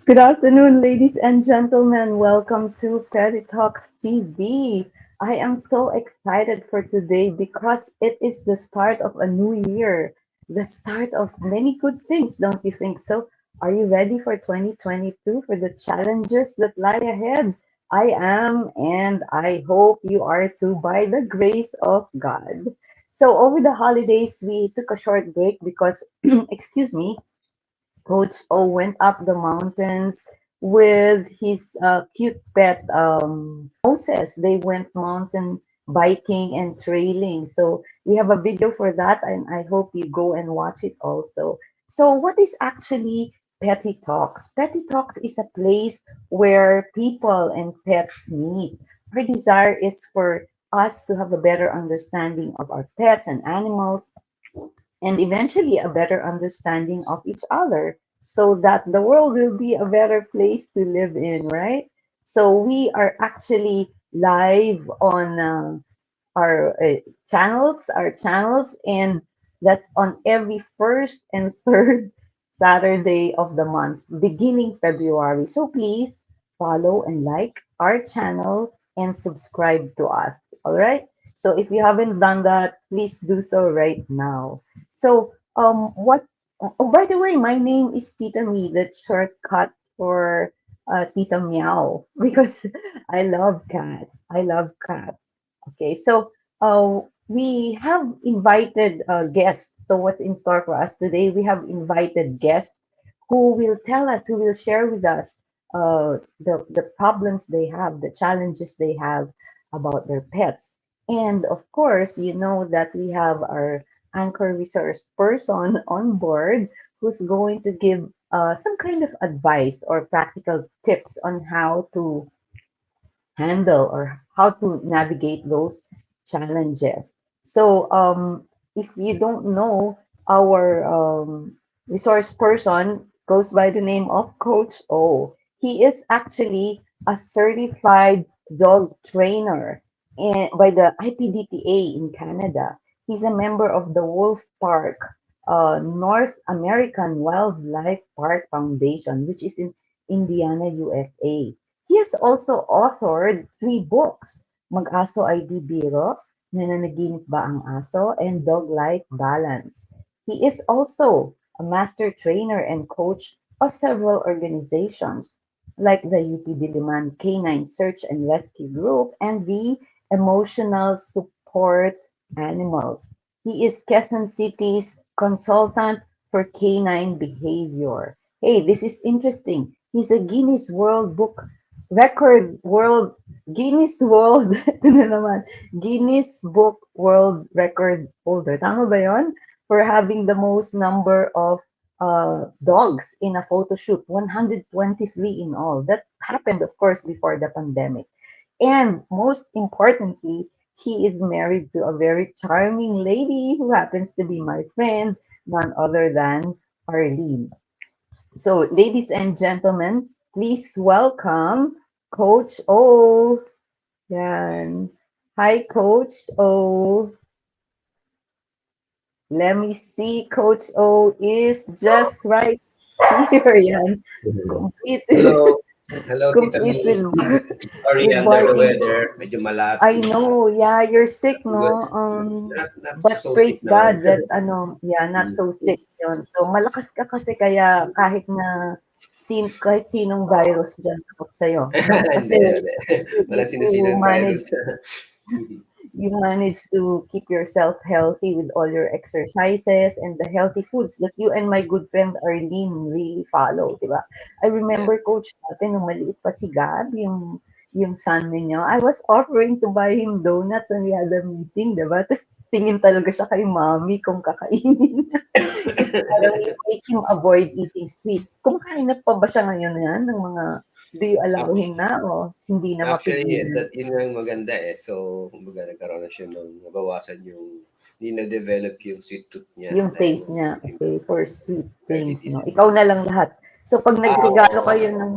Good afternoon, ladies and gentlemen. Welcome to Petty Talks TV. I am so excited for today because it is the start of a new year, the start of many good things, don't you think so? Are you ready for 2022 for the challenges that lie ahead? I am, and I hope you are too by the grace of God. So, over the holidays, we took a short break because, excuse me, Coach O went up the mountains with his cute pet Moses. They went mountain biking and trailing. So we have a video for that, and I hope you go and watch it also. So, what is actually Petty Talks? Petty Talks is a place where people and pets meet. Our desire is for us to have a better understanding of our pets and animals and eventually a better understanding of each other so that the world will be a better place to live in, right? So we are actually live on our channels, and that's on every first and third Saturday of the month, beginning February. So please follow and like our channel and subscribe to us. All right. So if you haven't done that, please do so right now. So what? Oh, by the way, my name is Tita Mee. That's shortcut for Tita Meow because I love cats. I love cats. Okay, so we have invited guests. So what's in store for us today? We have invited guests who will tell us, who will share with us the problems they have, the challenges they have about their pets. And of course, you know that we have our anchor resource person on board who's going to give some kind of advice or practical tips on how to handle or how to navigate those challenges. So, if you don't know, our resource person goes by the name of Coach O. He is actually a certified dog trainer by the IPDTA in Canada. He's a member of the Wolf Park, North American Wildlife Park Foundation, which is in Indiana, USA. He has also authored three books, Mag-aso ay di biro, Nananaginip ba ang aso, and Dog Life Balance. He is also a master trainer and coach of several organizations like the UP Diliman Canine Search and Rescue Group and the Emotional Support Animals. He is Quezon City's consultant for canine behavior. Hey, this is interesting. He's a Record World Guinness World ito na naman, Guinness Book World Record holder. Tama ba 'yon? For having the most number of dogs in a photo shoot, 123 in all. That happened, of course, before the pandemic. And most importantly, he is married to a very charming lady who happens to be my friend, none other than Arlene. So, ladies and gentlemen, please welcome Coach O. Yan. Hi, Coach O. Let me see. Coach O is just right here. Yan. Complete, Hello. Hello, Tita complete Mee. Sorry, with under the barking. weather. Medyo I malati. know, yeah, you're sick, Good. no? Not But so sick praise naman. God that yeah, not so sick yun. So malakas ka kasi kaya kahit sinong virus diyan takot sa'yo, no? Kasi Hindi, hindi. you, Walang you sino-sinong manage virus. you manage to keep yourself healthy with all your exercises and the healthy foods that you and my good friend Arlene really follow, di ba? I Yeah. remember, Coach, natin nung maliit pa si Gab, yung son ninyo, I was offering to buy him donuts when we had a meeting, di ba? Tapos tingin talaga siya kay mommy kung kakainin. Kasi parang it make him avoid eating sweets. Kumakain na pa ba siya ngayon yan ng mga, do you allow Ac- him na o hindi na Actually, mapigilan? yun nga yung maganda eh. So, kumbaga nagkaroon na siya ng nabawasan yung hindi na-develop yung sweet tooth niya Yung dahil taste nung niya, okay, for sweet early things, no? disease. Ikaw na lang lahat. So, pag nagregalo Oo. kayo ng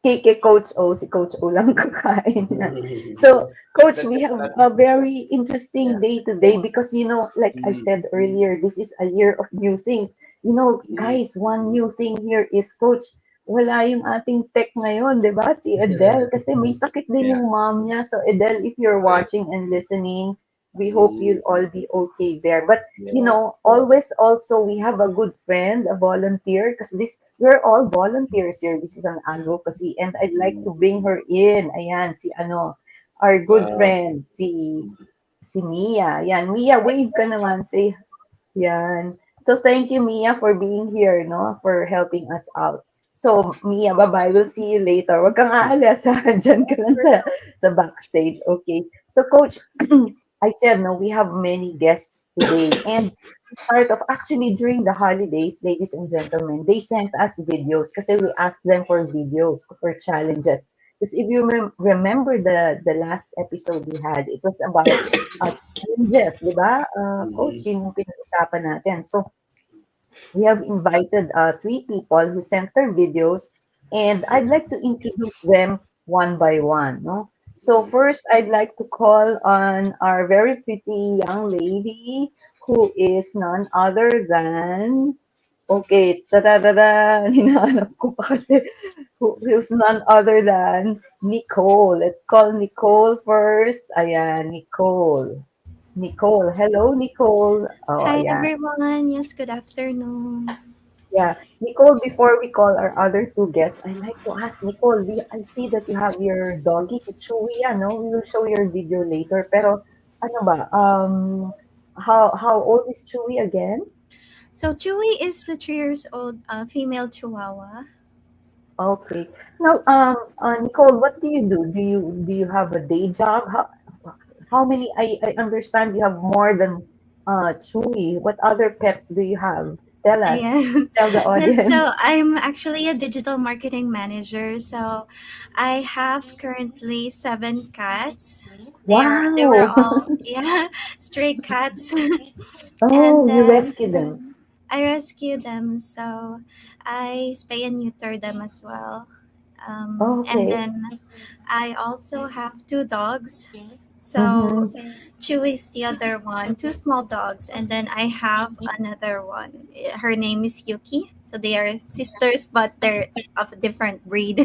cake kay Coach O, si Coach O lang kakain yan. So, Coach, we have But, a very interesting yeah. day today because, like I Mm, said earlier, this is a year of new things. mm, Guys, one new thing here is, Coach, wala yung ating tech ngayon, 'di ba? Si Edel kasi may sakit din Yeah. yung mom niya. So Edel, if you're watching and listening, we hope Mm, you'll all be okay there. But yeah. always also we have a good friend, a volunteer, because this we're all volunteers here. This is an advocacy, and I'd like Mm, to bring her in. Ayan, si our good wow. friend, si Mia. Yan, Mia, wave ka naman. Say yan. So thank you, Mia, for being here, no? For helping us out. So, Mia, bye-bye. We'll see you later. Wag kang aalis, ha? Diyan ka lang sa backstage. Okay. So, Coach, I said, no, we have many guests today. And to start off, actually, during the holidays, ladies and gentlemen, they sent us videos kasi we asked them for videos, for challenges. Because if you remember the last episode we had, it was about challenges, di ba? Coach, Mm, yun yung pinag-usapan natin. So, we have invited three people who sent their videos, and I'd like to introduce them one by one. No? So, first, I'd like to call on our very pretty young lady who is none other than, okay, ta-da-da-da, hinahanap ko pa kasi, who's none other than Nicole. Let's call Nicole first. Ayan, Nicole. Nicole. Hello, Nicole. Oh, Hi ayan. everyone. Yes, good afternoon. Yeah. Nicole, before we call our other two guests, I'd like to ask Nicole, I see that you have your doggy, si Chewy, no? We will show your video later. Pero, ano ba, how old is Chewy again? So Chewy is a 3 years old female Chihuahua. Okay. Now, Nicole, what do you do? Do you have a day job? How many? I understand you have more than Chewy. What other pets do you have? Tell us. Yes. Tell the Yes, so audience. I'm actually a digital marketing manager. So I have currently 7 cats. They were Wow. all yeah stray cats, and Oh, you rescue them. I rescue them. So I spay and neuter them as well. And Okay. then I also have 2 dogs. So Mm-hmm. Chewy is the other one, 2 small dogs, and then I have another one. Her name is Yuki. So they are sisters, but they're of a different breed.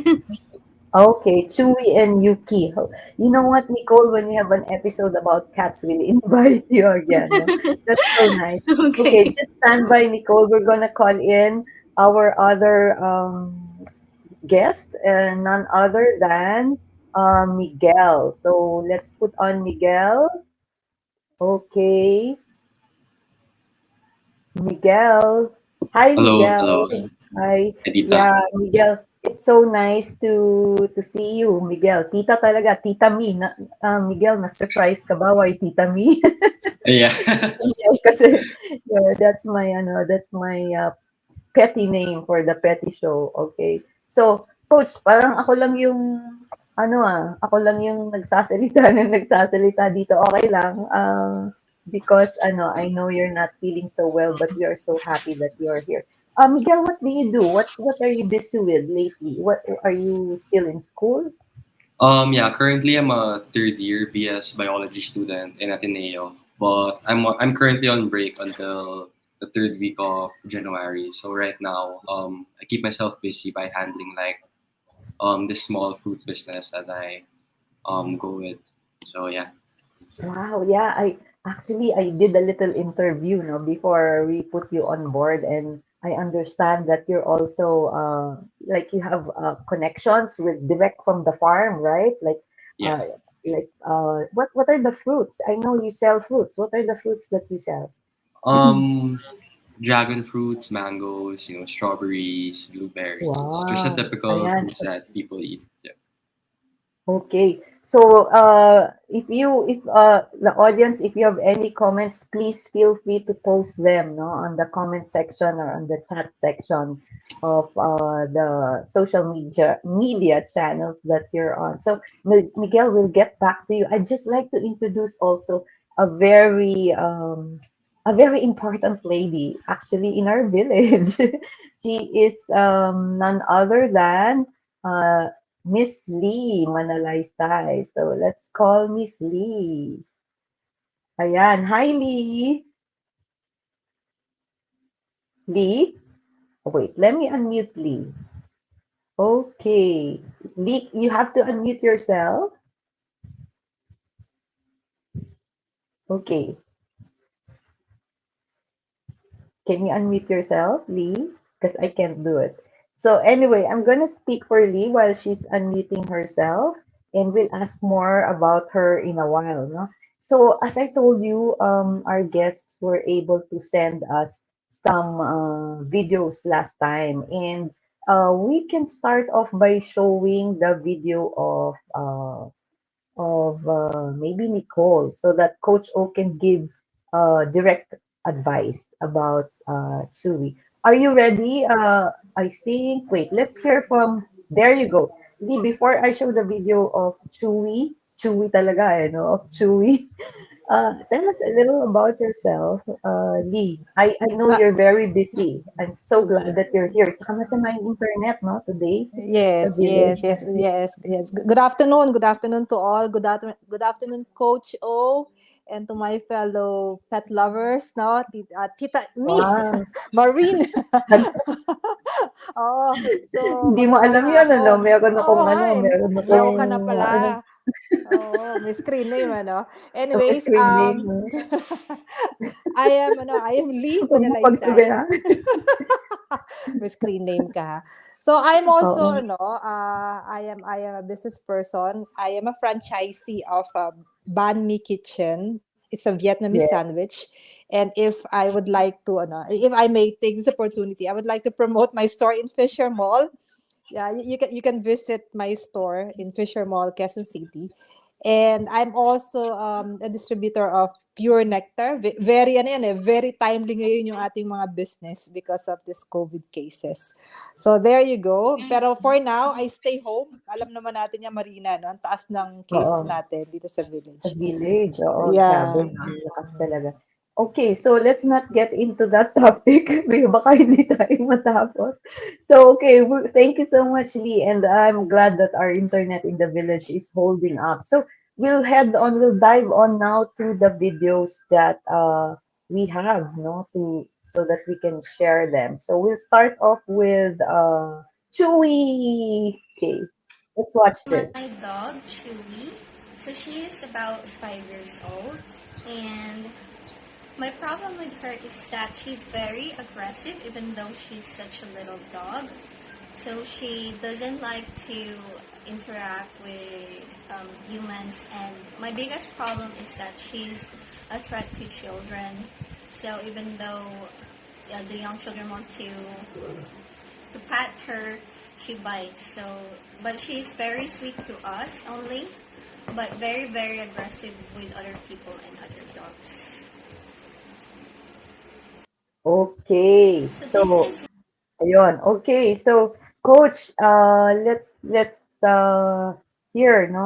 Okay, Chewy and Yuki. You know what, Nicole? When we have an episode about cats, we'll invite you again. No? That's so nice. Okay, Okay. just stand by, Nicole. We're gonna call in our other guest, and none other than Miguel. So let's put on Miguel. Okay, Miguel. Hi, Hello, Miguel. hello, Hi. Edita. Yeah, Miguel. It's so nice to see you, Miguel. Tita talaga, Tita Mee. Miguel, na-surprise ka ba? Why Tita Mee? Yeah. Miguel, kasi yeah, that's my petty name for the petty show. Okay. So, coach, parang ako lang yung nagsasalita ng nagsasalita dito. Okay lang. Because I know you're not feeling so well, but we are so happy that you're here. Miguel, what do you do? What are you busy with lately? What are you still in school? Yeah, currently I'm a third year BS biology student in Ateneo, but I'm currently on break until the third week of January. So right now, I keep myself busy by handling like this small fruit business that I go with. So yeah. Wow, yeah, I did a little interview, no, before we put you on board, and I understand that you're also like you have connections with direct from the farm, right? Yeah. Uh what are the fruits? I know you sell fruits. What are the fruits that you sell? Um Dragon fruits, mangoes, strawberries, blueberries. Just the Wow. typical Ayan. fruits that people eat. Yeah. Okay. So, if the audience, if you have any comments, please feel free to post them, no, on the comment section or on the chat section of the social media channels that you're on. So, Miguel, will get back to you. I'd just like to introduce also a very um a very important lady actually in our village. She is none other than uh Miss Lee Manalaystay. So let's call Miss Lee. Ayan. Hi, Lee. Lee? Oh, wait, let me unmute Lee. Okay. Lee, you have to unmute yourself. Okay. Can you unmute yourself, Lee? Because I can't do it. So anyway, I'm gonna speak for Lee while she's unmuting herself, and we'll ask more about her in a while. No? So as I told you, our guests were able to send us some videos last time, and we can start off by showing the video of maybe Nicole, so that Coach O can give direct advice about CHEWI. Are you ready? I think. Wait, let's hear from. There you go. Lee, before I show the video of CHEWI talaga, no, of CHEWI. Tell us a little about yourself, Lee. I know Ah, you're very busy. I'm so glad that you're here. Tsaka masama yung internet, no, today sa yes, yes, village. yes, yes, yes. Good afternoon. Good afternoon to all. Good afternoon, Coach O, and to my fellow pet lovers. No, Tita Mee, Wow. Marine. Oh, so Hindi mo magandang alam yun, ano? hapon. Meron akong Oh, ano, hi. meron Meron akong ka na ano, pala. Oh, may screen name, ano. may Anyways, screen name. I am Lee Huwag mo Manalaysay. pagsabihan. May screen name ka, ha? So I'm also Oo. I am a business person. I am a franchisee of Ban Mi Kitchen. It's a Vietnamese Yeah. sandwich. And if I may take this opportunity, I would like to promote my store in Fisher Mall. Yeah, you can visit my store in Fisher Mall, Quezon City. And I'm also a distributor of pure nectar. Very very timely ngayon yung ating mga business because of this COVID cases. So there you go. Pero for now, I stay home. Alam naman natin yung Marina, no? Ang taas ng cases Oo. natin dito sa Sa village. village. Oo, grabe. Yeah. Ang lakas talaga. Okay, so let's not get into that topic. Baka hindi tayo matapos. So, okay, thank you so much, Lee. And I'm glad that our internet in the village is holding up. So, we'll dive on now to the videos that we have, no, so that we can share them. So, we'll start off with Chewy. Okay, let's watch this. My dog, Chewy. So she is about 5 years old, and my problem with her is that she's very aggressive, even though she's such a little dog. So she doesn't like to interact with humans, and my biggest problem is that she's a threat to children. So even though the young children want to pat her, she bites. So, but she's very sweet to us only, but very, very aggressive with other people and other dogs. Okay, So so this is ayun. Okay, so coach, let's hear, no?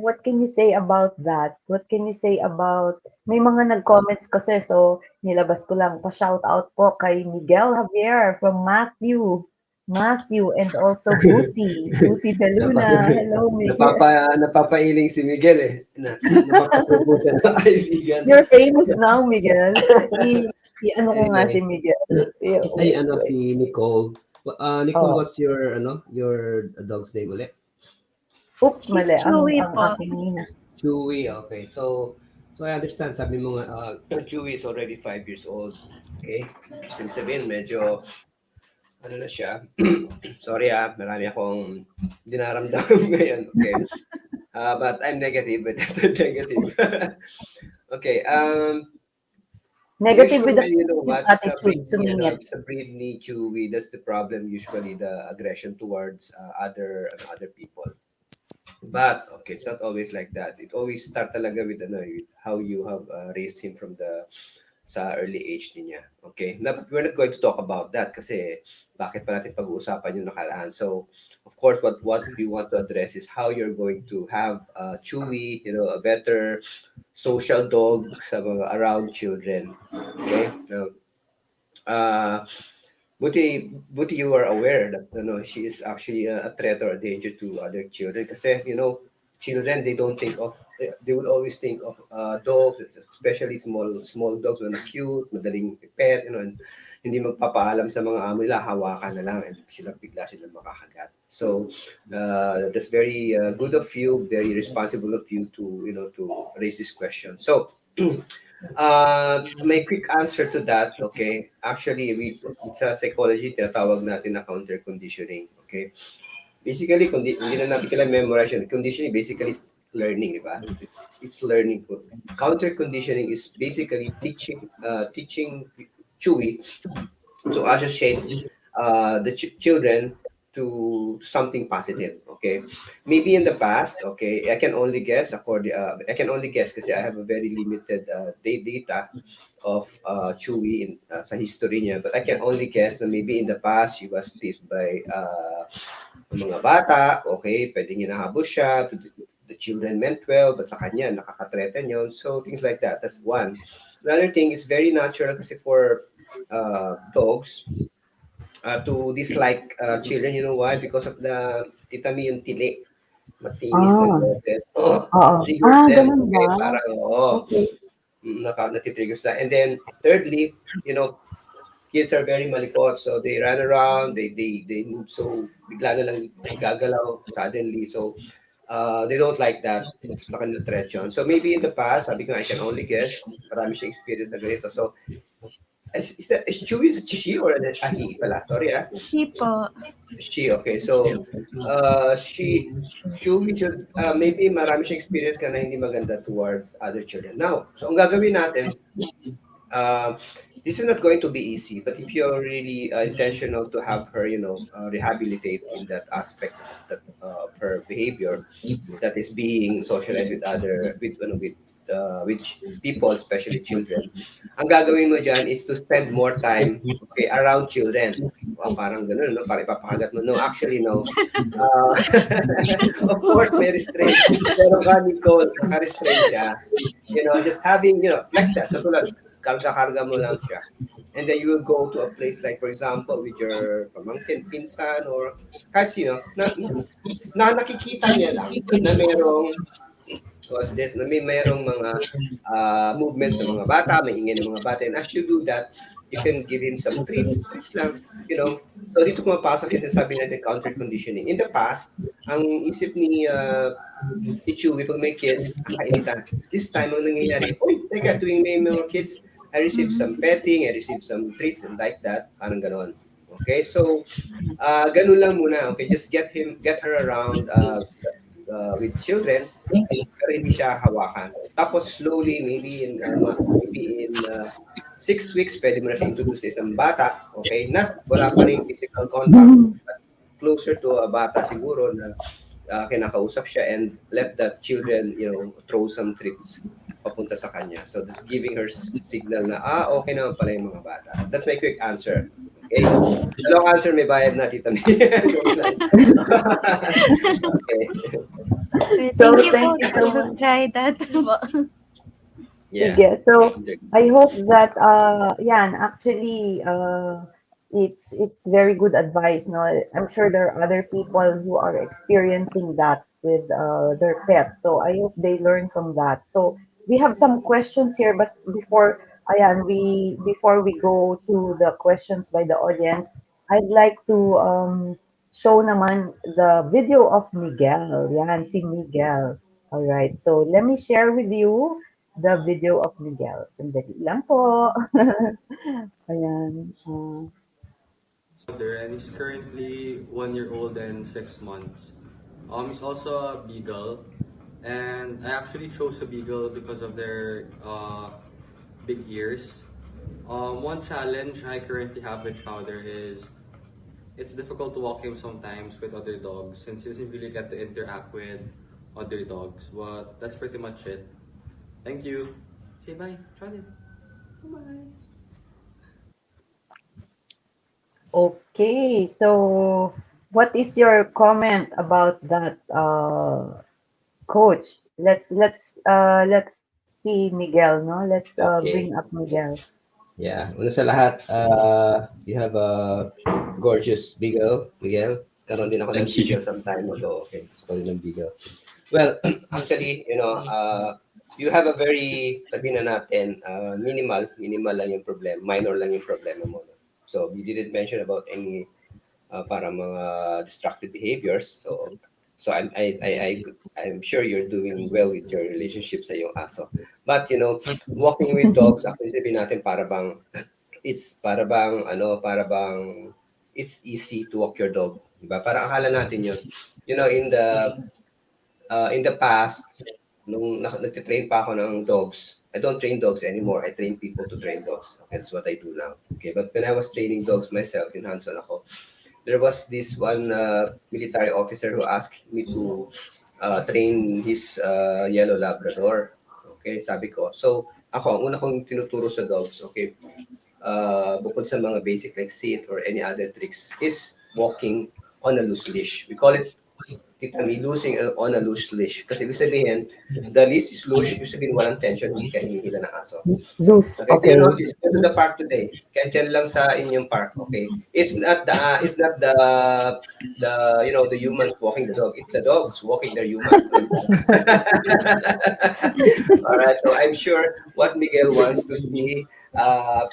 What can you say about that? What can you say about may mga nag-comments kasi, so nilabas ko lang pa-shout out po kay Miguel Javier from Matthew and also Booty De Luna. Napa- Hello, Miguel. napapailing si Miguel eh. Napapasubo siya ng kaibigan. You're famous now, Miguel. I-ano ko nga si Anyway, Miguel. ay Wait, ano wait. si Nicole. Nicole, Oh, what's your dog's name ulit? oops, she's mali Chewy ang po. aking nina. Chewy, okay. So I understand, sabi mo nga, Chewy is already 5 years old. Okay? Ibig sabihin, medyo, ano na siya. Sorry marami akong dinaramdam ngayon. Okay. But I'm negative, but that's negative. Okay, Negative with the usually, you know positive what, attitude, sumingit. sa breed ni Chewy, that's the problem, usually the aggression towards other people. But okay, it's not always like that. It always start talaga with with how you have raised him from the sa early age niya. Okay? We're not going to talk about that kasi bakit pa natin pag-uusapan yung nakaraan. So, of course, what we want to address is how you're going to have Chewy, a better social dog sa mga around children. Okay? Now, uh, buti you are aware that she is actually a threat or a danger to other children kasi children, they will always think of dogs, especially small dogs when cute, madaling pet, and hindi magpapaalam sa mga amo nila, hawakan na lang and bigla sila makakagat. So that's very good of you, very responsible of you to to raise this question. So my quick answer to that, okay, actually sa psychology tinatawag natin na counter conditioning, okay. Basically, hindi na natin kailangan memorize yun. Conditioning basically is learning, di ba? It's learning. Counter conditioning is basically teaching CHEWI to associate the children to something positive. Okay, maybe in the past, okay, I can only guess kasi I have a very limited data of Chewy in sa history niya, but I can only guess that maybe in the past she was teased by mga bata. Okay, pwedeng hinahabol siya to the children meant well, but sa kanya nakaka-threaten yun. So things like that. That's one. Another thing is very natural kasi for dogs to dislike children. You know why? Because of the Tita Mee yung tili. Matinis na Ah, boses. Oh, oo. triggers them. Ganun Okay, ba? parang Okay. natitriggers na. And then thirdly, kids are very malikot. So they run around, they move so bigla na lang gagalaw suddenly. So they don't like that. Sa kanila threat yun. So maybe in the past, sabi ko, I can only guess, marami siyang experience na ganito. So is Chewy she or a he pala? Sorry She po. She, okay. So, Chewy should, maybe marami siyang experience ka na hindi maganda towards other children. Now, so ang gagawin natin, uh, this is not going to be easy, but if you're really intentional to have her, rehabilitate in that aspect of her behavior, that is being socialized with other, people, especially children. Ang gagawin mo dyan is to spend more time, okay, around children. Parang ganun, no? Parang ipapakagat mo. No, actually, no. Uh, of course, may restraint. Pero Nicole, naka-restraint siya. Just having, like that. Katulad, karga-karga mo lang siya. And then you will go to a place like, for example, with your pamangkin, pinsan, or kahit sino, na nakikita niya lang na merong was this na merong mga movements ng mga bata, may ingay ng mga bata. And as you do that, you can give him some treats lang, So dito pumapasok yung sabi natin counter conditioning. In the past, ang isip ni Chewy pag may kids, kakainitan. This time, ang nangyayari, teka, tuwing may mga kids, I receive some petting, I receive some treats and like that. Parang ganon. Okay, so ganun lang muna. Okay, just get her around with children pero hindi siya hawakan. Tapos slowly, maybe in 6 weeks, pwede mo na siya introduce sa isang bata. Okay? Wala pa rin physical contact, but closer to a bata siguro na kinakausap siya and let the children, throw some treats papunta sa kanya. So that's giving her signal na, okay naman pala yung mga bata. That's my quick answer. Okay? The long answer, may bayad na, Tita Mee. Okay. So, Thank you thank po. you I so will much. try that po. Yeah. Sige. So, I hope that yan actually it's very good advice, no. I'm sure there are other people who are experiencing that with their pets. So, I hope they learn from that. So, we have some questions here, but before we go to the questions by the audience, I'd like to show naman the video of Miguel. Yan si Miguel. All right. So, let me share with you the video of Miguel. Sandali lang po. Ayan. Chowder, and he's currently 1 year old and 6 months. He's also a beagle, and I actually chose a beagle because of their big ears. One challenge I currently have with Chowder is it's difficult to walk him sometimes with other dogs since he doesn't really get to interact with other dogs. But that's pretty much it. Thank you. Say bye, Chowder. Bye. Okay. So, what is your comment about that, coach? Let's see Miguel, no? Let's Okay. bring up Miguel. Yeah. Una sa lahat, you have a gorgeous beagle, Miguel. Karoon din ako ng Thank you. beagle some time ago. Okay, gusto ko din ng beagle. Well, actually, you have a very, sabihin na natin, minimal lang yung problema, minor lang yung problema mo. No? So you didn't mention about any para mga destructive behaviors. So I'm sure you're doing well with your relationship sa iyong aso. But walking with dogs, actually sabihin natin para bang it's para bang it's easy to walk your dog, diba? Para akala natin yun. In the past, nung nagtitrain pa ako ng dogs, I don't train dogs anymore. I train people to train dogs. Okay, that's what I do now. Okay, but when I was training dogs myself, in hands-on ako, there was this one military officer who asked me to train his yellow Labrador. Okay, sabi ko. So, ako, ang una kong tinuturo sa dogs, okay, bukod sa mga basic like sit or any other tricks, is walking on a loose leash. We call it Tita Mee, losing on a loose leash. Kasi ibig sabihin, the leash is loose, ibig sabihin walang tension, hindi ka hinihila ng aso. Loose. Okay, do you Okay. notice? Go to the park today. Kaya dyan lang sa inyong park, okay? It's not the humans walking the dog. It's the dogs walking their humans. All right, so I'm sure what Miguel wants to see ang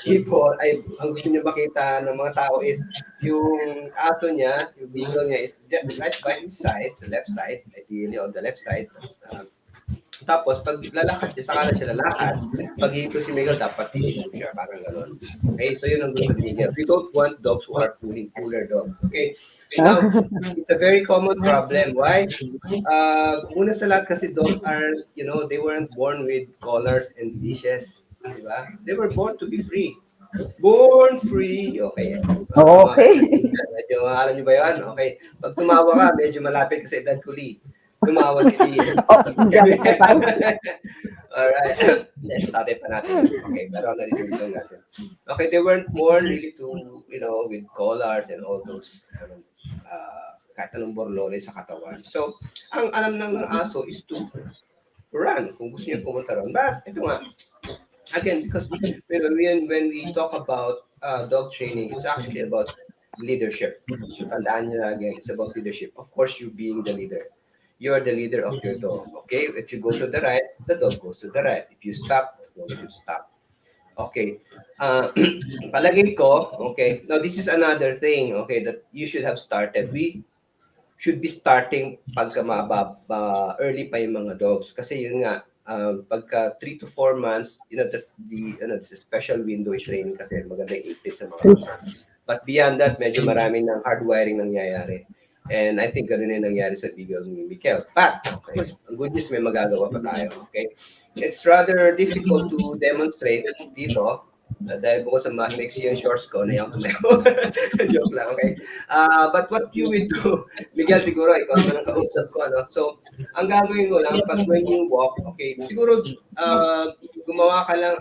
gusto niyo makita ng mga tao is yung aso niya, yung beagle niya is right by his side, sa left side, ideally on the left side. Tapos, pag lalakad siya, saka na siya lalakad. Pag hito si Miguel, dapat hihito siya, parang gano'n. Okay, so yun ang gusto ni Miguel. We don't want dogs who are cooler dogs. Okay, now, it's a very common problem. Why? Una sa lahat kasi dogs are, they weren't born with collars and leashes. Diba? They were born to be free. Born free. Okay. Okay. Medyo alam niyo ba yun? Okay. Pag tumawa ka, medyo malapit ka sa edad ko, Lee. Tumawa si Lee. Alright. Tatay pa natin. Okay. Pero narinig lang natin. Okay. They weren't born really to, with collars and all those kahit anong borlore sa katawan. So, ang alam ng aso is to run kung gusto niya pumunta ron. But, ito nga, again, because when we talk about dog training, it's actually about leadership. Tandaan niyo again, it's about leadership. Of course, you being the leader. You are the leader of your dog. Okay? If you go to the right, the dog goes to the right. If you stop, the dog should stop. Okay. Palagay ko, okay, now this is another thing, okay, that you should have started. We should be starting pagka early pa yung mga dogs. Kasi yun nga, pagka 3 to 4 months, that's a special window training kasi maganda i-treat sa mga aso. But beyond that, medyo marami ng hardwiring nangyayari. And I think ganun yung nangyari sa Beagle ni Mikel. But, okay, ang good news, may magagawa pa tayo. Okay? It's rather difficult to demonstrate dito dahil bukod sa maiksi yung shorts ko, nayaw tumayo. Joke lang, okay? But what you will do, Miguel, siguro, ikaw naman ang kausap ko, ano? So, ang gagawin mo lang, pag when you walk, okay, siguro, gumawa ka lang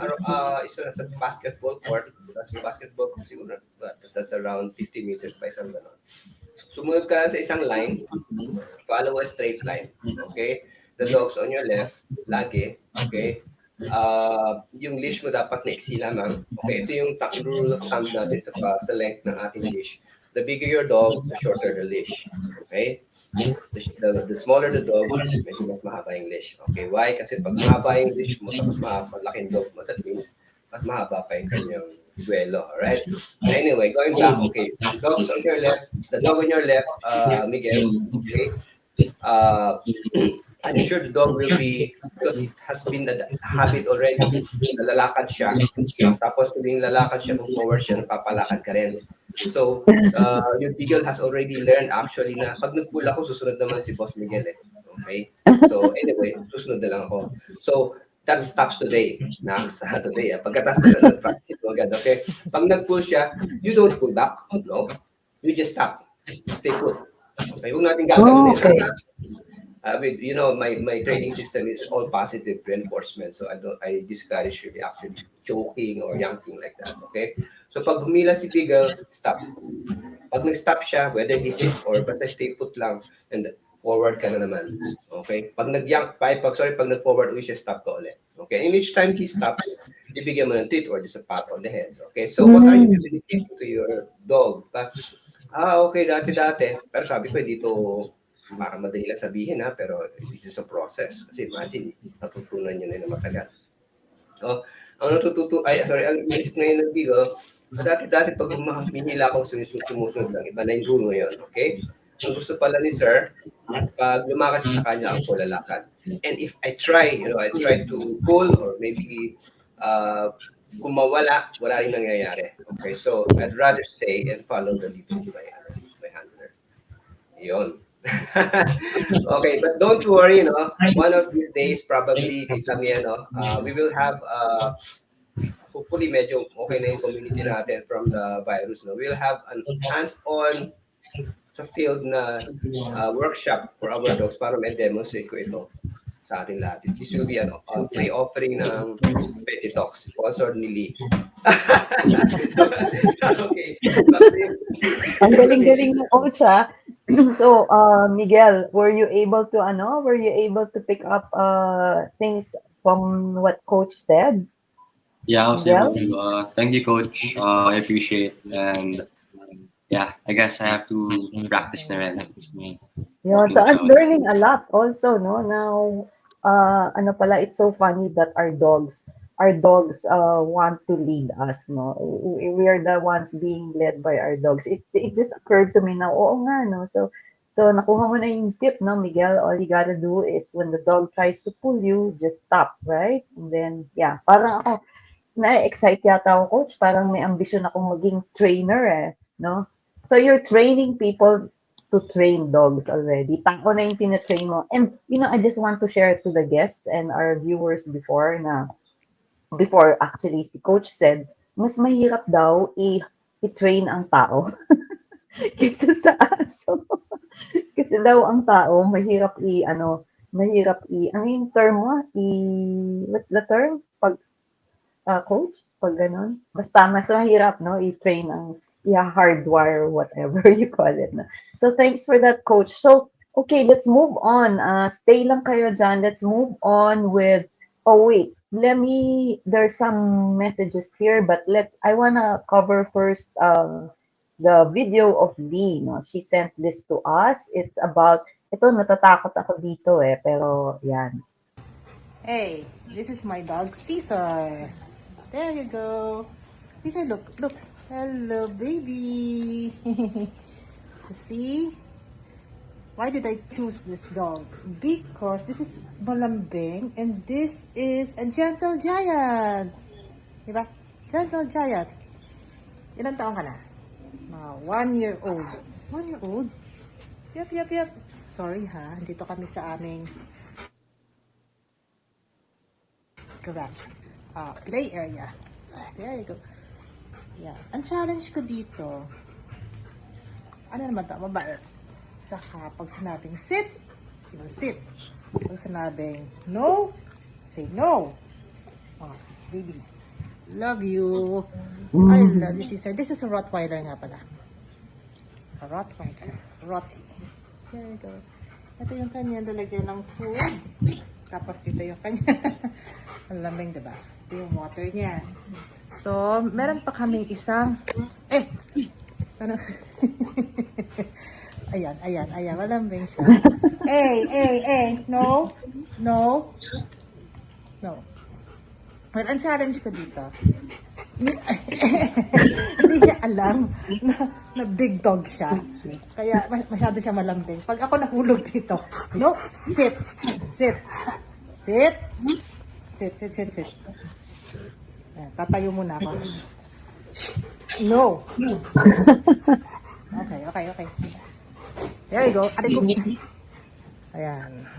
isa sa basketball court. Tapos yung basketball court, siguro, that's around 50 meters by isang gano'n. Sumunod ka sa isang line, follow a straight line, okay? The dog's on your left, lagi, okay? Yung leash mo dapat maiksi lamang. Okay, ito yung rule of thumb natin sa length ng ating leash. The bigger your dog, the shorter the leash. Okay? The smaller the dog, medyo mas mahaba yung leash. Okay, why? Kasi pag mahaba yung leash mo, tapos malaki yung dog mo, that means mas mahaba pa yung kanyang duelo. Alright? Anyway, going back, okay. Dogs on your left, the dog on your left, Miguel, okay? I'm sure the dog will be, because it has been a habit already, nalalakad siya. Tapos tuwing lalakad siya, kung forward siya, napapalakad ka rin. So, your Beagle has already learned actually na pag nag-pull ako, susunod naman si Boss Miguel. Okay? So, anyway, susunod na lang ako. So, that stops today. Today. Pagkatapos na nag-practice ito agad. Okay? Pag nag-pull siya, you don't pull back. No? You just stop. Stay put. Okay? Huwag natin gagawin. Okay. My training system is all positive reinforcement, so I discourage really actually choking or yanking like that. Okay, so pag humila si Beagle, stop. Pag nag-stop siya, whether he sits or basta stay put lang, and forward ka na naman. Okay, pag nag-yank, pag nag-forward ulit siya, stop ka ulit. Okay, and each time he stops, ibigyan mo ng treat or just a pat on the head. Okay, so what are you communicating to your dog? Okay, dati, pero sabi ko dito, para madali lang sabihin pero this is a process. Kasi imagine, natutunan niya na matagal. Ang iniisip ngayon ng Beagle, Dati pag humihila ako, sumusunod lang. Iba na yung rule ngayon, okay? Ang gusto pala ni sir, pag lumakad siya sa kanya, ako lalakad. And if I try, I try to pull or maybe kung mawala, wala rin nangyayari. Okay, so I'd rather stay and follow the lead of my handler. Yun. Okay, but don't worry, one of these days, probably, Tita Mee, we will have, hopefully, medyo okay na yung community natin from the virus, no? We'll have an hands-on sa field na workshop for our dogs para may demonstrate ko ito sa ating lahat. This will be a free offering ng Petty Talks, sponsored ni Lee. Okay. Ang galing-galing ng coach, ha? So, Miguel, were you able to pick up things from what coach said? Yeah, I was able Miguel? to. Thank you, coach. I appreciate, and yeah, I guess I have to practice na rin. Yeah, Working so I'm chowder. learning a lot also, no? Now, ano pala, it's so funny that our dogs want to lead us, no? We are the ones being led by our dogs. It just occurred to me now, oo nga, no? So nakuha mo na yung tip, no, Miguel? All you gotta do is when the dog tries to pull you, just stop, right? And then, yeah, parang ako, na-excite yata ako, coach. Parang may ambisyon akong maging trainer, no? So you're training people to train dogs already. Tao na yung tinatrain mo. And, I just want to share to the guests and our viewers before actually si coach said, mas mahirap daw i-train ang tao kaysa sa aso. Kasi daw ang tao, ano yung term mo? What's the term? Coach? Pag ganun? Basta mas mahirap, no? I-train ang hardwire, whatever you call it. No? So, thanks for that, coach. So, okay, let's move on. Stay lang kayo dyan. Let's move on with, oh, wait. There's some messages here, but I wanna cover first the video of Lee. No? She sent this to us. It's about, ito, natatakot ako dito pero yan. Hey, this is my dog, Caesar. There you go. Caesar, look. Hello, baby. See? Why did I choose this dog? Because this is malambing and this is a gentle giant. Diba? Gentle giant. Ilan taon ka na? 1 year old. 1 year old? Yep. Sorry ha, dito kami sa aming garage. Play area. There you go. Yeah. Ang challenge ko dito, ano naman ito? Mabait. Saka pag sinabing sit, sit. Pag sinabing no, say no. Oh, baby. Love you. I love you, sister. This is a Rottweiler nga pala. A Rottweiler. Rotty. There you go. Ito yung kanya lalagyan ng food. Tapos dito yung kanya. Ang lamig, diba? Ito yung water niya. So, meron pa kaming isang... Ano? Ayan. Malambing siya. No. Well, ang challenge ko dito, hindi niya alam na big dog siya. Kaya masyado siya malambing. Pag ako nahulog dito, no, sit. Ayan, tatayo muna ako. No. Okay. There you go. Ayan.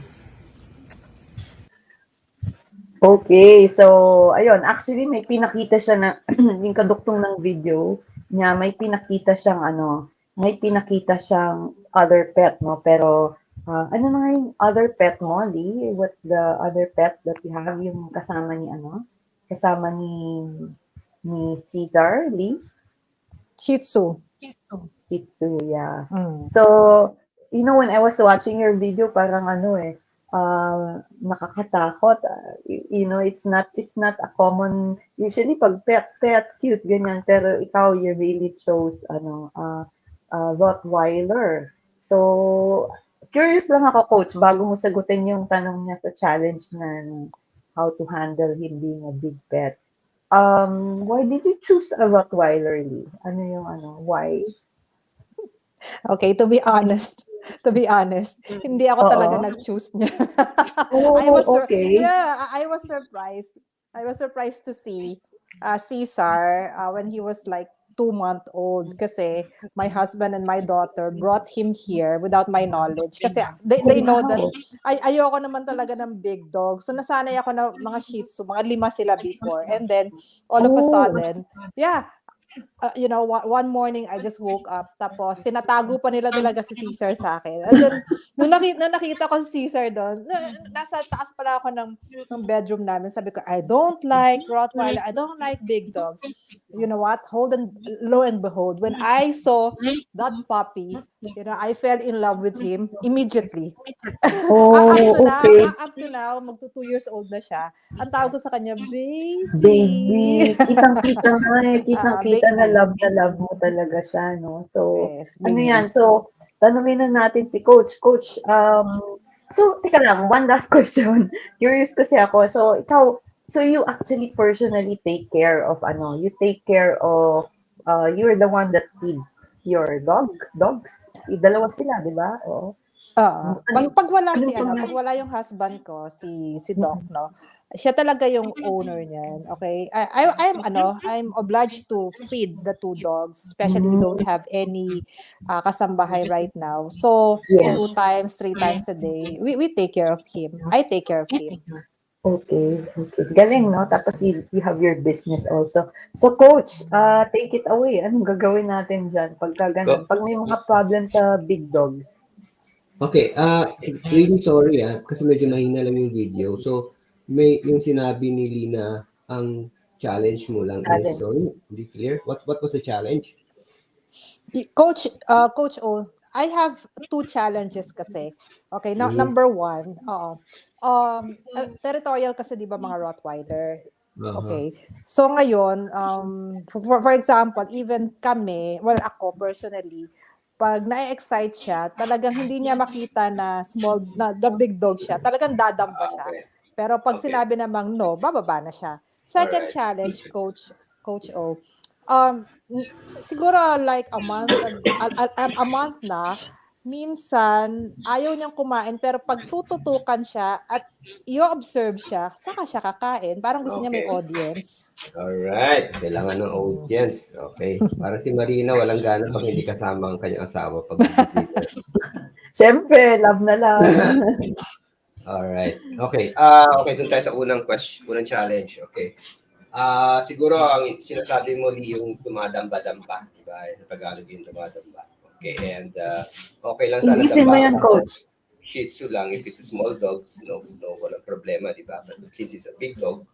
Okay, so ayun, actually may pinakita siya na yung kaduktong ng video niya, may pinakita siyang other pet, no? Pero ano na nga yung other pet mo, Lee? What's the other pet that you have, yung kasama ni Kasama ni CEASAR, Lee? Shih Tzu. Shih Tzu, yeah. So, when I was watching your video, parang nakakatakot. It's not a common, usually pag pet, cute, ganyan. Pero ikaw, you really chose, Rottweiler. So, curious lang ako, coach, bago mo sagutin yung tanong niya sa challenge na how to handle him being a big pet. Why did you choose a Rottweiler, Lee? Ano yung why? Okay, to be honest, hindi ako talaga Oo. nag-choose niya. Oh, okay. Yeah, I was surprised. I was surprised to see Caesar when he was like 2 month old kasi my husband and my daughter brought him here without my knowledge kasi Oh, they know that wow. ayoko naman talaga ng big dog. So nasanay ako na mga Shih Tzu, mga 5 sila before. And then all of a Oh, sudden, yeah, you know, one morning I just woke up tapos tinatago pa nila talaga si Caesar sa akin. And then nung nakita ko si Caesar doon, nasa taas pala ako ng bedroom namin. Sabi ko, I don't like Rottweiler. I don't like big dogs. You know what? Lo and behold, when I saw that puppy, you know, I fell in love with him immediately. oh, okay. Up to now, magto 2 years old na siya. Ang tawag ko sa kanya, baby. Baby. Kitang-kita nga eh. Kitang-kita Baby. na love mo talaga siya, no? So, Yes, ano baby. yan? So, tanungin na natin si Coach. Coach, so, teka lang, one last question. Curious kasi ako. So, you actually personally take care of, you're the one that feeds your dogs? Dalawa sila, di ba? Oo. Oo. Ano yung, Pag wala anong pang, pag wala yung husband ko, si Doc, no? Siya talaga yung owner niyan, okay? I'm obliged to feed the 2 dogs, especially we don't have any kasambahay right now. So, yes. 2 times, 3 times a day, we take care of him. I take care of him. Okay, okay. Galing, no? Tapos you have your business also. So, Coach, take it away. Anong gagawin natin dyan pagka ganun? Go. Pag may mga problem sa big dogs. Okay, really sorry kasi medyo mahina lang yung video. So, may yung sinabi ni Lina, ang challenge mo lang is, Challenge. sorry, hindi clear. What was the challenge? Coach O, I have 2 challenges kasi. Okay, number 1, territorial kasi 'di ba mga Rottweiler. Okay. So ngayon, for example, even kami, well ako personally, pag na-excite siya, talagang hindi niya makita na the big dog siya, talagang dadamba siya. Okay. Pero pag Okay. sinabi namang no, bababa na siya. Second Alright. challenge, Coach O, siguro like a month na, minsan ayaw niyang kumain pero pag tututukan siya at i-observe siya, saka siya kakain. Parang gusto niya may Okay. audience. Alright. Kailangan ng audience. Okay. Parang si Marina, walang gana pag hindi kasama ang kanyang asawa pag dinner. Siyempre, love na love. Alright. Okay. Okay, dun tayo sa unang challenge. Okay. Siguro ang sinasabi mo, Lee, yung dumadamba-damba. Diba? Sa Tagalog yung dumadamba. Okay. And okay lang sana Inglesin mo yan, Coach. Shih Tzu lang. If it's a small dog, no, walang problema, di ba? But since it's a big dog,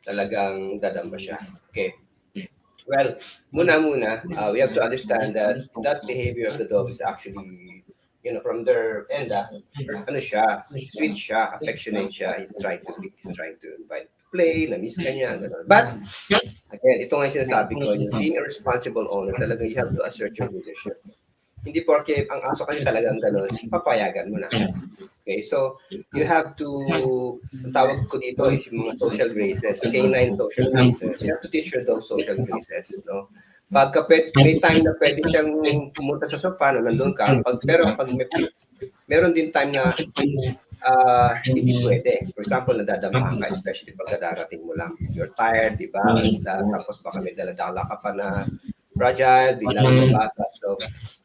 talagang dadamba siya. Okay. Well, muna, we have to understand that behavior of the dog is actually, from their end, ano siya, sweet siya, affectionate siya, he's trying to invite to play, na-miss ka niya, gano'n. But, again, ito nga yung sinasabi ko, yung being a responsible owner, talaga you have to assert your leadership. Hindi porke ang aso kayo talagang gano'n, papayagan mo na. Okay, so you have to, ang tawag ko dito is yung mga social graces, canine social graces. You have to teach your dog social graces, no? Pagka may time na pwede siyang pumunta sa sofa, no, nandun ka, pero pag meron din time na hindi pwede. For example, nadadamahan ka, especially pagka darating mo lang. You're tired, di ba? Tapos baka may daladala ka pa na fragile, biglang mabasa. So,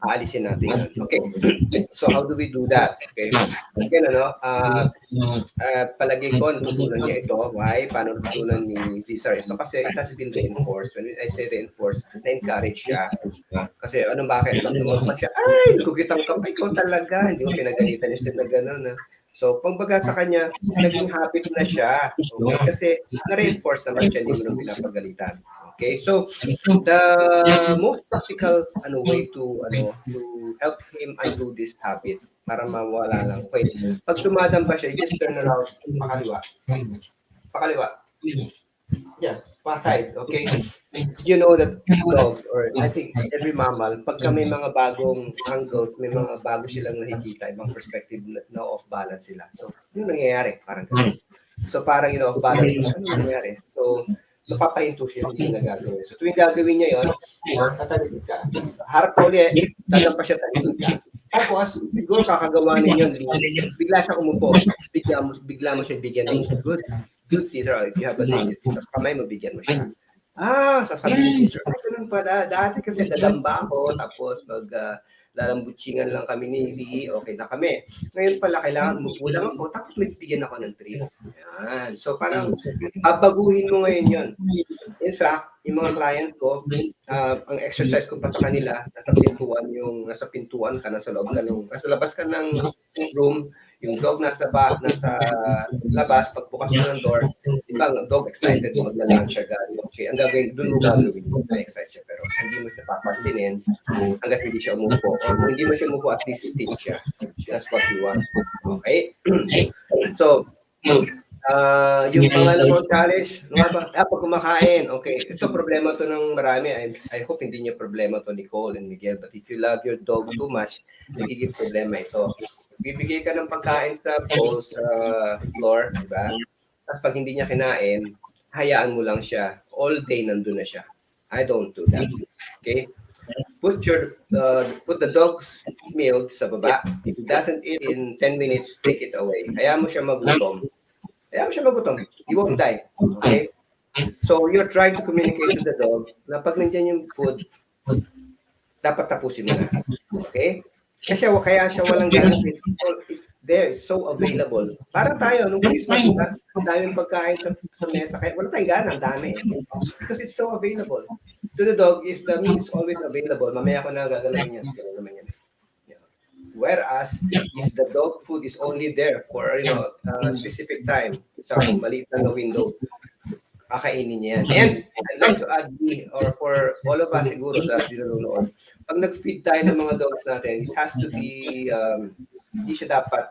aalisin natin yan. Okay. So, how do we do that? Okay. Again, palagay ko, natutunan niya ito. Why? Paano natutunan ni CEASAR ito? Kasi it has been reinforced. When I say reinforced, na-encourage siya. Kasi bakit? Pag tumakot siya, ay, nagkukitang ka pa, ikaw talaga. Hindi mo pinagalitan instead na gano'n. So, pagbaga sa kanya, naging habit na siya. Okay? Kasi na-reinforce naman siya, hindi mo nang pinapagalitan. Okay, so the most practical way to help him undo this habit para mawala lang. Okay, pag tumadamba siya, you just turn around, pakaliwa. Yeah, pa-side, okay? You know that dogs, or I think every mammal, pagka may mga bagong angles, may mga bago silang nakikita, ibang perspective na off balance sila. So, yun nangyayari, parang ganun. So, parang off balance, ano nangyayari? So, Papahinto siya, hindi niya gagawin. So tuwing gagawin niya yon, tatalikod ka. Harap ka ulit, tagampa siya, talikod ka. Tapos, siguro kakagawa ninyo, bigla siya umupo. Bigla mo siya bigyan ng good Caesar. If you have a dog, sa kamay mo, bigyan mo siya. Sasabihin ni Caesar, ay, ganun pala. Dati kasi dadamba ako, tapos lalambutsingan lang kami ni Lee, okay na kami. Ngayon pala, kailangan umupo lang ako, tapos may bigyan ako ng treat. Yan. So, parang babaguhin mo ngayon yun. In fact, yung mga client ko, ang exercise ko pa sa kanila, nasa pintuan ka, nasa labas ka ng room, yung dog nasa labas, pagbukas mo ng door, diba, ang dog excited, magla-lunch siya agad. Okay, ang gagawin, doon mo gagawin, na-excite siya, pero hindi mo siya papatinin hanggat hindi siya umupo. Or kung hindi mo siya umupo, at least stick siya. That's what we want. Okay? So, yung pangalawang challenge, pag kumakain, okay, ito problema to ng marami. I hope hindi niya problema to Nicole and Miguel, but if you love your dog too much, nagiging problema ito. Bibigay ka ng pagkain sa bowl, sa floor, di ba? Tapos pag hindi niya kinain, hayaan mo lang siya. All day nandun na siya. I don't do that. Okay? Put the dog's meal sa baba. If it doesn't eat in 10 minutes, take it away. Hayaan mo siya magutom. He won't die. Okay? So, you're trying to communicate to the dog na pag nandiyan yung food, dapat tapusin mo na. Okay? Kasi kaya siya walang ganang it's there, it's so available. Parang tayo, nung Christmas, ang daming pagkain sa mesa, kaya wala tayong gana, ang dami. Because it's so available. To the dog, if the meal is always available, mamaya ko na gagalawin yan. Naman yan. Yeah. Whereas, if the dog food is only there for a specific time, sa maliit na window, kakainin niya yan. And I'd like to add, or for all of us siguro sa nanonood, pag nag-feed tayo ng mga dogs natin, it has to be, hindi siya dapat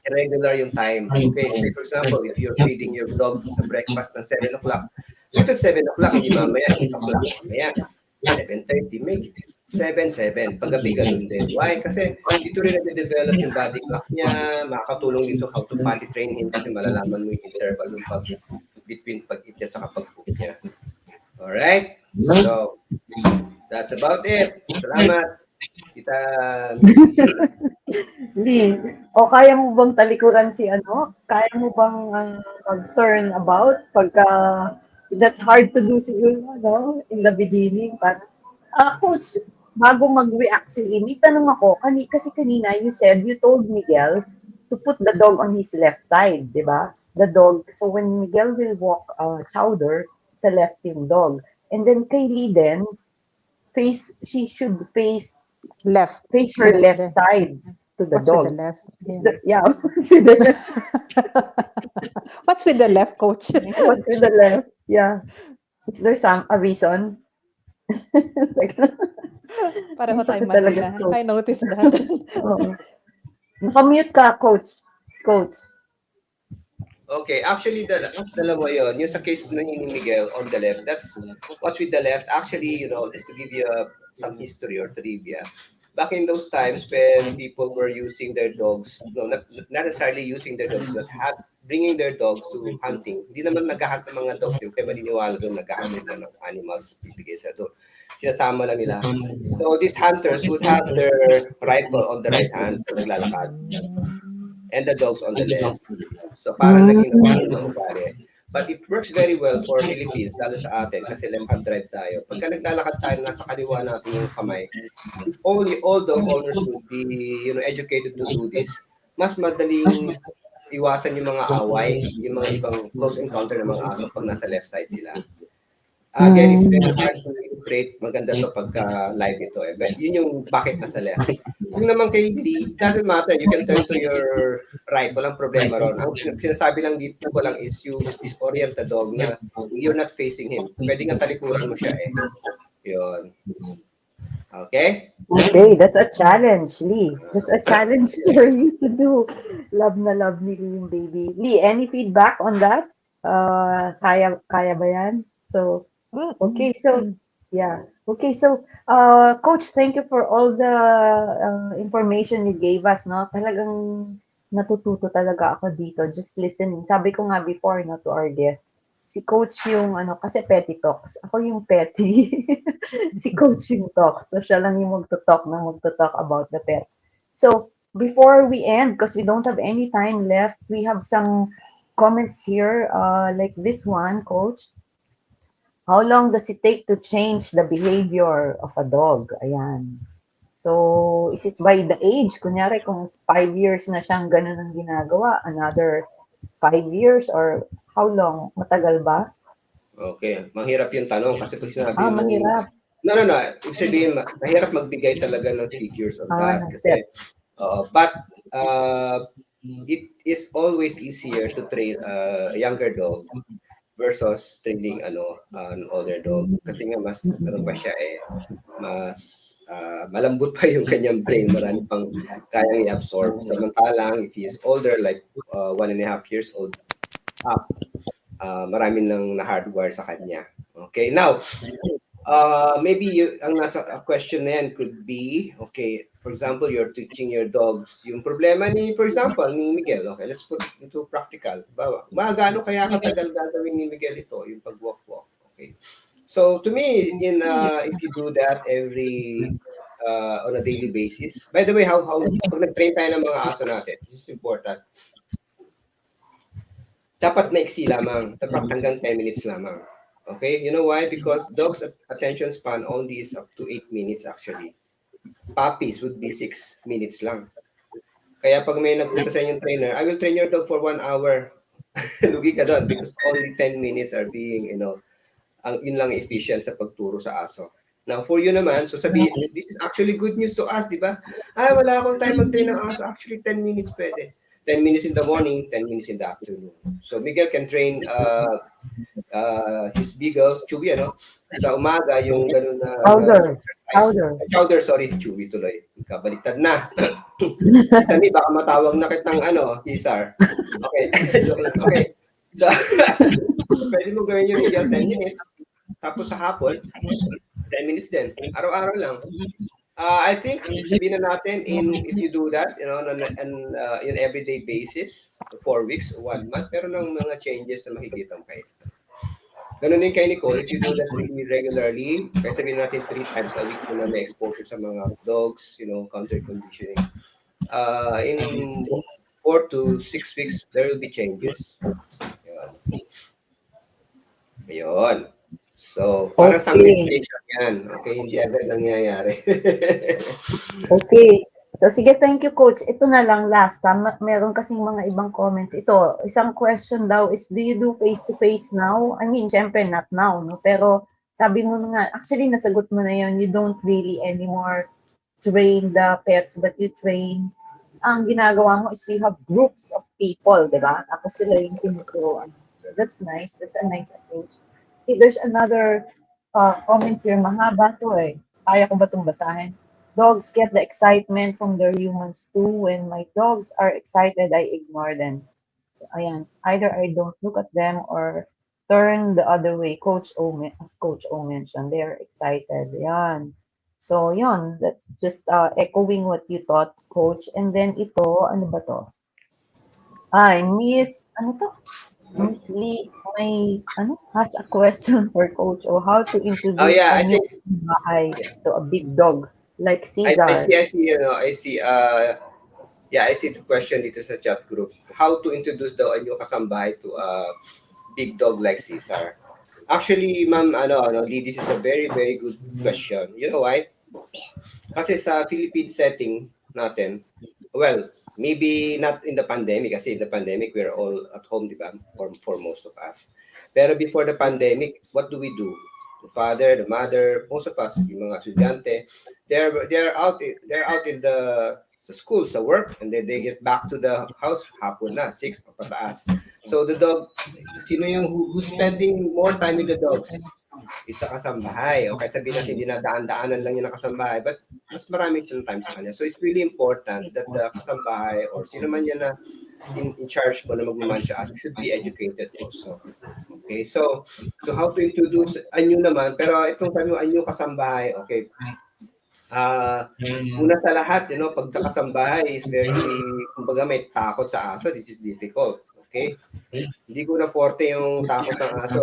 irregular yung time. Okay, so for example, if you're feeding your dog sa breakfast ng 7 o'clock, ito 7 o'clock, hindi mamaya, 8 o'clock, mamaya, 7:30, make 7, paggabi ganun din. Why? Kasi dito rin nade-develop yung body clock niya, makakatulong dito how to potty train him kasi malalaman mo yung interval yung between pag-eat niya sa kapag-poop niya. Alright? So, that's about it. Salamat. Tita Lee, kaya mo bang talikuran si Kaya mo bang mag-turn about pagka that's hard to do siguro, in the beginning. Coach, bago mag-react si Lee, may tanong ako, kasi kanina you told Miguel to put the dog on his left side, di ba? The dog, so when Miguel will walk Chowder, sa left yung dog. And then kay Lee then, she should face her left side to the What's dog. with the left? What's with the left? What's with the left, coach? What's with the left? Yeah. Is there a reason? Pareho tayo talaga, Manila. coach. I noticed that. Nakamute ka, coach. Okay, actually, dalawa yun. Yung sa case na ni Miguel on the left, that's what's with the left. Actually, just to give you some history or trivia, back in those times when people were using their dogs, not necessarily using their dogs, but bringing their dogs to hunting. Hindi naman naghahunt ng mga dogs yun, kaya maniniwala doon naghahunt ng animals bibigay sa doon. Sinasama lang nila. So these hunters would have their rifle on the right hand pag naglalakad. And the dogs on the left. So parang naging pare. But it works very well for Philippines, lalo sa atin, kasi left-hand drive tayo. Pagka naglalakad tayo, nasa kaliwa natin yung kamay, if only all dog owners would be educated to do this, mas madaling iwasan yung mga away, yung mga ibang close encounter ng mga aso pag nasa left side sila. Again, it's very hard to illustrate. Maganda to pagka live ito. But yun yung bakit nasa left. Yung naman kay Lee, it doesn't matter. You can turn to your right. Walang problema ron. Ang sinasabi lang dito ko lang is you disorient the dog na you're not facing him. Pwede nga talikuran mo siya eh. Yun. Okay? Okay, that's a challenge, Lee. That's a challenge for you to do. Love na love ni Lee yung baby. Lee, any feedback on that? Kaya ba yan? So, okay, so, yeah. Okay, so, Coach, thank you for all the information you gave us, no? Talagang natututo talaga ako dito, just listening. Sabi ko nga before, no, to our guests, Si coach yung ano, kasi petty talks. Ako yung petty. Si coach yung talks. So, siya lang yung magto-talk about the pets. So, before we end, because we don't have any time left, we have some comments here, like this one, coach. How long does it take to change the behavior of a dog? Ayan. So, is it by the age? Kunyari, kung 5 years na siyang ganun ang ginagawa, another 5 years or how long? Matagal ba? Okay, mahirap yung tanong kasi pag sinabi mo, Mahirap. no. Ibig sabihin, mahirap magbigay talaga ng figures on that. Nag-set. Kasi, but it is always easier to train a younger dog versus training an older dog. Kasi nga mas, ano pa siya mas malambot pa yung kanyang brain. Marami pang kayang i-absorb. Samantalang, if he is older, like 1.5 years old up, marami nang na-hardwire sa kanya. Okay, now, maybe ang nasa question na yan could be, okay, for example, you're teaching your dogs yung problema ni, for example, ni Miguel. Okay, let's put it into practical. Gaano kaya katagal gagawin ni Miguel ito, yung pag-walk-walk. Okay. So, to me, if you do that every, on a daily basis, by the way, pag nag-train tayo ng mga aso natin, this is important. Dapat maiksi lamang. Dapat hanggang 10 minutes lamang. Okay? You know why? Because dogs' attention span only is up to 8 minutes actually. Puppies would be 6 minutes lang. Kaya pag may nagpunta sa inyong trainer, I will train your dog for 1 hour. Lugi ka doon because only 10 minutes are being, yun lang efficient sa pagturo sa aso. Now, for you naman, so this is actually good news to us, di ba? Wala akong time mag-train ng aso. Actually, 10 minutes pwede. 10 minutes in the morning, 10 minutes in the afternoon. So Miguel can train his beagle, CHEWI, sa umaga, yung ganun na... Chowder, sorry, CHEWI tuloy. Kabaliktad na. Tita Mee, baka matawag na kitang CEASAR. Okay, joke lang. Okay. So, pwede mo gawin yung Miguel 10 minutes. Tapos sa hapon, 10 minutes din. Araw-araw lang. I think sabihin na natin if you do that, on an everyday basis, 4 weeks or 1 month, pero ng mga changes na makikita mo kayo. Ganun din kay Nicole, if you do that really regularly, kaya sabihin natin 3 times a week na may exposure sa mga dogs, counter conditioning. In 4 to 6 weeks, there will be changes. Ayun. So, parang something yan. Okay, hindi agad nangyayari. Okay. So, sige, thank you, Coach. Ito na lang last. Meron kasing mga ibang comments. Ito, isang question daw is, do you do face-to-face now? I mean, syempre, not now, no? Pero, sabi mo nga, actually, nasagot mo na yun, you don't really anymore train the pets, but you train, ang ginagawa mo is you have groups of people, di ba? Tapos sila yung tinuturuan. So, that's nice. That's a nice approach. Okay, there's another comment here. Mahaba to Kaya ko ba itong basahin? Dogs get the excitement from their humans too. When my dogs are excited, I ignore them. Ayan. Either I don't look at them or turn the other way. As Coach O mentioned, they are excited. Ayan. So, yun. That's just echoing what you thought, Coach. And then ito, ano ba to? Miss Lee, has a question for Coach O. How to introduce a new bahay to a big dog like CEASAR? I see. I see the question dito sa chat group. How to introduce daw a new kasambahay to a big dog like CEASAR? Actually, ma'am, Lee, this is a very, very good question. You know why? Kasi sa Philippine setting natin, well, maybe not in the pandemic, kasi in the pandemic, we're all at home, di ba? For most of us. Pero before the pandemic, what do we do? The father, the mother, most of us, yung mga estudyante, they're out in the school, sa work, and then they get back to the house, hapon na, 6 o pataas. So the dog, sino yung who's spending more time with the dogs? Isa kasambahay. Okay, sabihin natin, dinadaan-daanan lang yung kasambahay, but mas marami siyang time sa kanya. So it's really important that the kasambahay or sino man yan na in charge mo na magmamanage siya should be educated also. Okay, so how to introduce anyo naman, pero itong sabi mo anyo kasambahay, okay. Una sa lahat, pagkakasambahay is very, kumbaga may takot sa aso, this is difficult. Okay? Hindi ko na forte yung takot ng aso,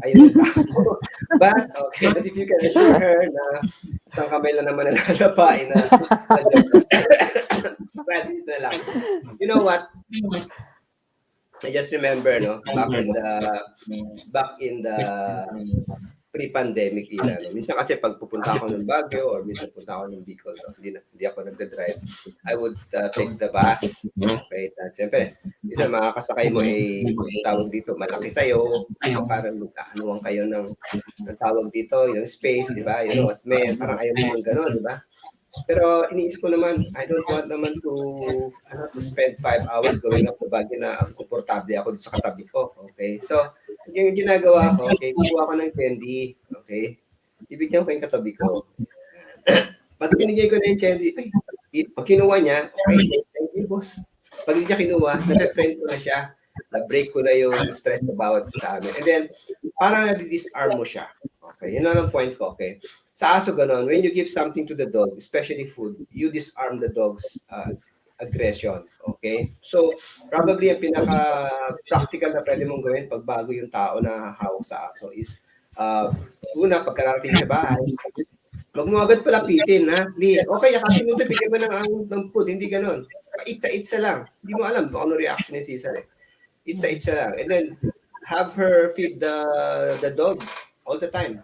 ayun yung tao. But, okay, but if you can assure her na isang kamay lang naman nalalapain na practice na lang. You know what? I just remember, no, back in the pre-pandemic era. No? Minsan kasi pag pupunta ako ng Baguio or minsan punta ako ng Bicol, no? Hindi ako nagda-drive. I would take the bus. Okay? At siyempre, minsan makakasakay mo tawag dito, malaki sa'yo. Parang magkakanuwang kayo ng tawag dito, yung space, di ba? You know, as men, parang ayaw mo ng gano'n, di ba? Pero iniisip ko naman, I don't want naman to spend 5 hours going up the Baguio na komportable ako dito sa katabi ko. Okay? So, yung ginagawa ko, okay, kukuha ko ng candy. Okay? Ibigyan ko yung katabi ko. Pag binigay ko na yung candy, pag kinuha niya, okay, thank you, boss. Pag hindi niya kinuha, na-friend ko na siya. Na-break ko na yung stress na bawat sa amin. And then, parang na-disarm mo siya. Okay, yun lang ang point ko, okay? Sa aso ganon, when you give something to the dog, especially food, you disarm the dog's aggression, okay? So, probably ang pinaka-practical na pwede mong gawin pag bago yung tao na hawak sa aso is, una, pagkarating sa bahay, wag mo agad palapitin, ha? Okay, yakapin mo ito, bigyan mo ng food, hindi ganon. Itsa-itsa lang. Hindi mo alam kung ano reaction ni CEASAR. Itsa-itsa lang. And then, have her feed the dog all the time.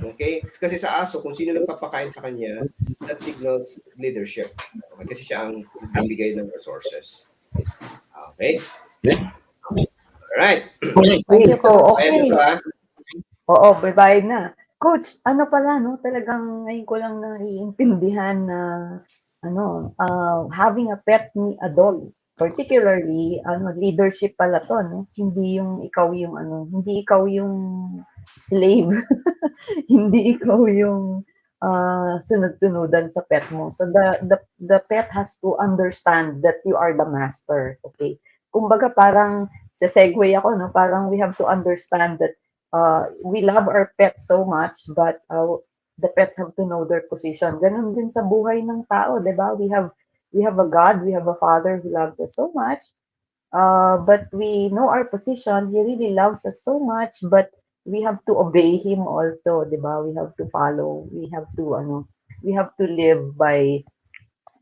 Okay? Kasi sa aso, kung sino nagpapakain sa kanya, that signals leadership. Okay? Kasi siya ang bibigay ng resources. Okay? Alright. Thank you, so, okay. Ito, Oo, bye-bye na. Coach, ano pala, no? Talagang ngayon ko lang naiintindihan na having a pet ni a dog, particularly leadership pala to, no? Hindi ikaw yung slave. Hindi ikaw yung sunod-sunudan sa pet mo. So the pet has to understand that you are the master. Okay? Kumbaga parang sa segue ako, no? Parang we have to understand that we love our pets so much, but the pets have to know their position. Ganun din sa buhay ng tao, 'di ba? We have a God, we have a Father who loves us so much. But we know our position. He really loves us so much, but we have to obey him also, 'di ba? We have to follow. We have to live by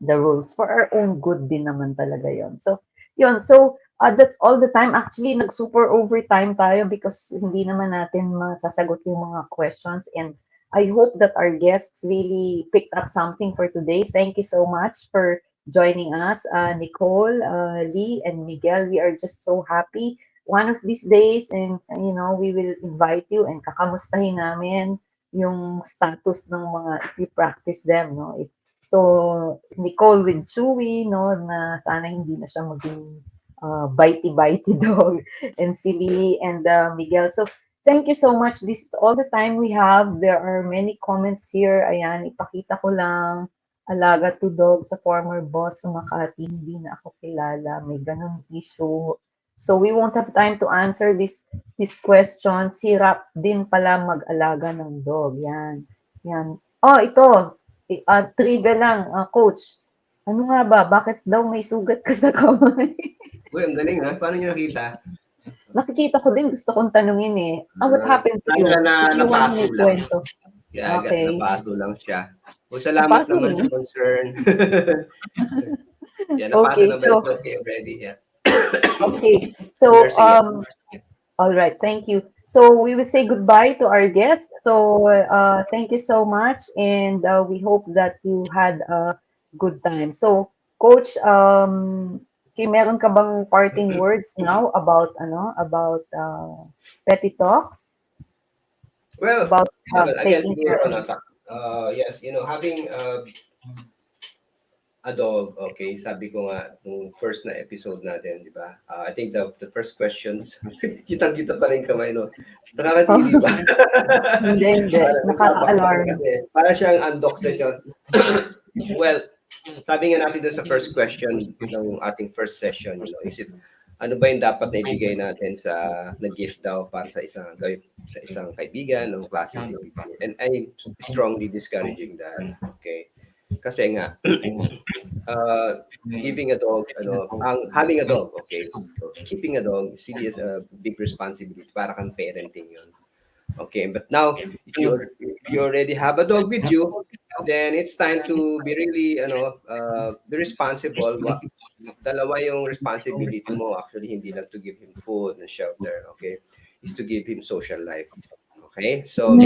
the rules for our own good din naman talaga 'yon. So, 'yon. So, that's all the time. Actually, nag-super overtime tayo because hindi naman natin masasagot yung mga questions, and I hope that our guests really picked up something for today. Thank you so much for joining us, Nicole, Lee, and Miguel. We are just so happy. One of these days, and we will invite you and kakamustahin namin yung status ng mga if you practice them, no? So, Nicole with CHEWI, no, na sana hindi na siya maging bitey dog, and si Lee and Miguel. So, thank you so much. This is all the time we have. There are many comments here. Ayan, ipakita ko lang. Alaga to dog sa former boss sa Makati. Hindi na ako kilala. May ganun issue. So, we won't have time to answer these questions. Hirap din pala mag-alaga ng dog. Yan. Yan. Oh, ito. Trivia lang, Coach. Ano nga ba? Bakit daw may sugat ka sa kamay? Uy, ang galing, ha? Paano nyo nakita? Nakikita ko din. Gusto kong tanungin eh. What happened to you? If you want me kwento. Yeah, okay. Napaso lang siya. O, salamat Napaso naman lang. sa concern. Yeah, napaso Okay, naman. so, Okay, ready. Yeah. Okay. So, all right. Thank you. So, we will say goodbye to our guests. So, thank you so much. And we hope that you had a good time. So, Coach, meron ka bang parting words now about Petty Talks? Well, about again, taking care of yes, having a dog, okay, sabi ko nga, nung first na episode natin, di ba? I think the first questions, kitang-kita pa rin kamay, no? Nakaka-TV ba? Hindi. Nakaka-alarm. Kasi para siyang undoxed yun. Well, sabi nga natin doon sa first question ng ating first session, is it, ano ba yung dapat na ibigay natin sa nag-gift daw para sa isang kaibigan ng klase ng kaibigan? And I'm strongly discouraging that. Okay. Kasi nga, giving a dog, having a dog, okay, so keeping a dog really is a big responsibility. Para kang parenting yun. Okay, but now, if you already have a dog with you, then it's time to be really, be responsible. Dalawa yung responsibility mo actually, hindi lang to give him food and shelter, okay, is to give him social life. Okay, so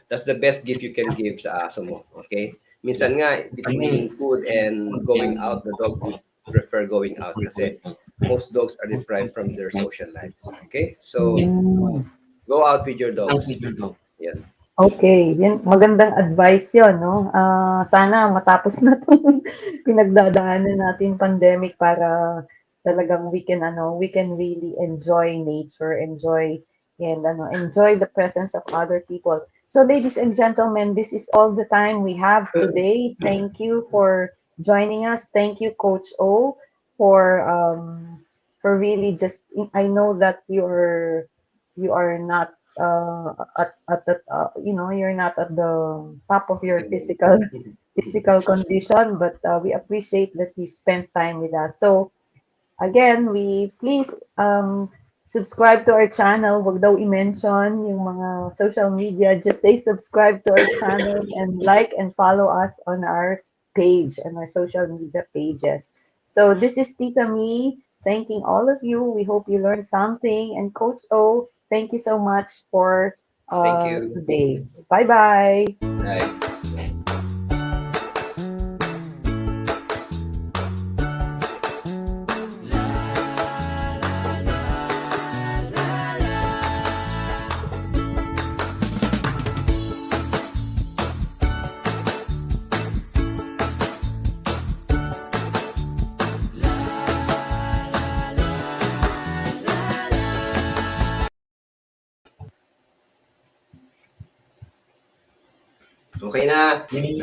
that's the best gift you can give sa aso mo. Okay, minsan nga between food and going out, the dog would prefer going out kasi most dogs are deprived from their social lives. Okay, so Mm. go out with your dogs. Yan. Okay, yan, magandang advice yon, no? Sana matapos na 'tong pinagdadaanan natin pandemic para talagang we can really enjoy nature, enjoy the presence of other people. So ladies and gentlemen, this is all the time we have today. Thank you for joining us. Thank you, Coach O, for really just, I know that you are not at the you're not at the top of your physical condition, but we appreciate that you spent time with us. So again, we please subscribe to our channel. Wag daw i-mention yung mga social media. Just say subscribe to our channel and like and follow us on our page and our social media pages. So this is Tita Mee thanking all of you. We hope you learned something. And Coach O, thank you so much for Thank you. today. Bye-bye. Right. Okay na. I need